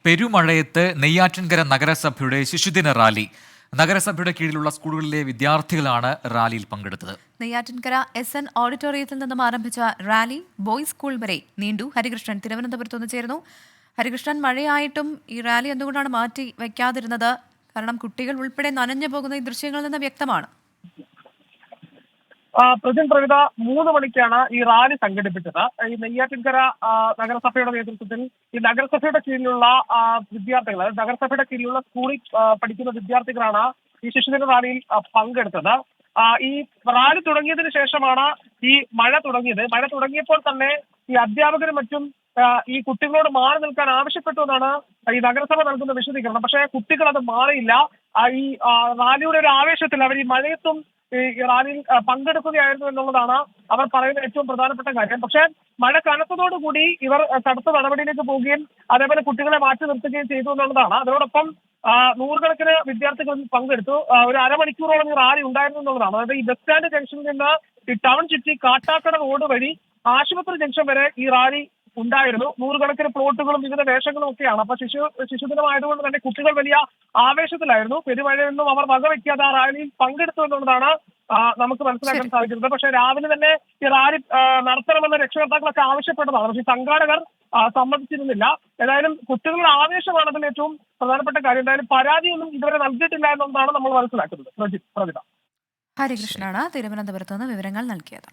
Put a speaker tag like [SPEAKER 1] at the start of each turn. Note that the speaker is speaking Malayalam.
[SPEAKER 1] പെരുമഴയത്ത് നെയ്യാറ്റിൻകര നഗരസഭയുടെ ശിശുദിന റാലി. നഗരസഭയുടെ കീഴിലുള്ള സ്കൂളുകളിലെ വിദ്യാർത്ഥികളാണ് റാലിയിൽ പങ്കെടുത്തത്.
[SPEAKER 2] നെയ്യാറ്റിൻകര SN ഓഡിറ്റോറിയത്തിൽ നിന്നും ആരംഭിച്ച റാലി ബോയ്സ് സ്കൂൾ വരെ നീണ്ടു. ഹരികൃഷ്ണൻ തിരുവനന്തപുരത്ത് നിന്ന് ചേർന്നു. ഹരികൃഷ്ണൻ, മഴയായിട്ടും ഈ റാലി എന്തുകൊണ്ടാണ് മാറ്റി വയ്ക്കാതിരുന്നത്? കാരണം കുട്ടികൾ ഉൾപ്പെടെ നനഞ്ഞു പോകുന്ന ഈ ദൃശ്യങ്ങളിൽ നിന്ന് വ്യക്തമാണ്.
[SPEAKER 3] പ്രവിത 3 മണിക്കാണ് ഈ റാലി സംഘടിപ്പിച്ചത്. ഈ നെയ്യാറ്റിൻകര നഗരസഭയുടെ നേതൃത്വത്തിൽ ഈ നഗരസഭയുടെ കീഴിലുള്ള വിദ്യാർത്ഥികൾ, നഗരസഭയുടെ കീഴിലുള്ള സ്കൂളിൽ പഠിക്കുന്ന വിദ്യാർത്ഥികളാണ് ഈ ശിശുദിന റാലിയിൽ പങ്കെടുത്തത്. ഈ റാലി തുടങ്ങിയതിനു ശേഷമാണ് ഈ മഴ തുടങ്ങിയത്. മഴ തുടങ്ങിയപ്പോൾ തന്നെ ഈ അധ്യാപകരും മറ്റും ഈ കുട്ടികളോട് മാറി നിൽക്കാൻ ആവശ്യപ്പെട്ടു എന്നാണ് ഈ നഗരസഭ നൽകുന്ന വിശദീകരണം. പക്ഷേ കുട്ടികൾ അത് മാറിയില്ല. ഈ റാലിയുടെ ഒരു ആവേശത്തിൽ അവർ ഈ മഴയത്തും ഈ റാലിയിൽ പങ്കെടുക്കുകയായിരുന്നു എന്നുള്ളതാണ് അവർ പറയുന്ന ഏറ്റവും പ്രധാനപ്പെട്ട കാര്യം. പക്ഷേ മഴ കനത്തതോടുകൂടി ഇവർ കടുത്ത നടപടിയിലേക്ക് പോവുകയും അതേപോലെ കുട്ടികളെ മാറ്റി നിർത്തുകയും ചെയ്തു എന്നുള്ളതാണ്. അതോടൊപ്പം നൂറുകണക്കിന് വിദ്യാർത്ഥികൾ പങ്കെടുത്തു. ഒരു അരമണിക്കൂറോളം ഈ റാലി ഉണ്ടായിരുന്നു എന്നുള്ളതാണ്. അതായത് ഈ ബസ് സ്റ്റാൻഡ് ജംഗ്ഷനിൽ നിന്ന് ഈ ടൗൺ ചുറ്റി കാട്ടാക്കട റോഡ് വഴി ആശുപത്രി ജംഗ്ഷൻ വരെ ഈ റാലി ഉണ്ടായിരുന്നു. നൂറുകണക്കിന് പ്ലോട്ടുകളും വിവിധ വേഷങ്ങളും ഒക്കെയാണ്. അപ്പൊ ശിശുദിനമായതുകൊണ്ട് തന്നെ കുട്ടികൾ വലിയ ആവേശത്തിലായിരുന്നു. പെരുമഴയൊന്നും അവർ വകവെക്കാതെ ആ റാലിയിൽ പങ്കെടുത്തു എന്നുള്ളതാണ് നമുക്ക് മനസ്സിലാക്കാൻ സാധിക്കുന്നത്. പക്ഷേ രാവിലെ തന്നെ ഈ റാലി നടത്തണമെന്ന് രക്ഷകർത്താക്കളൊക്കെ ആവശ്യപ്പെട്ടതാണ്. പക്ഷേ സംഘാടകർ സമ്മതിച്ചിരുന്നില്ല. ഏതായാലും കുട്ടികളുടെ ആവേശമാണ് അതിൽ ഏറ്റവും പ്രധാനപ്പെട്ട കാര്യം. എന്തായാലും പരാതിയൊന്നും ഇതുവരെ നൽകിയിട്ടില്ല എന്നുള്ളതാണ് നമ്മൾ മനസ്സിലാക്കുന്നത്. പ്രവിത.
[SPEAKER 2] ഹരികൃഷ്ണനാണ് തിരുവനന്തപുരത്ത് നിന്ന് വിവരങ്ങൾ നൽകിയത്.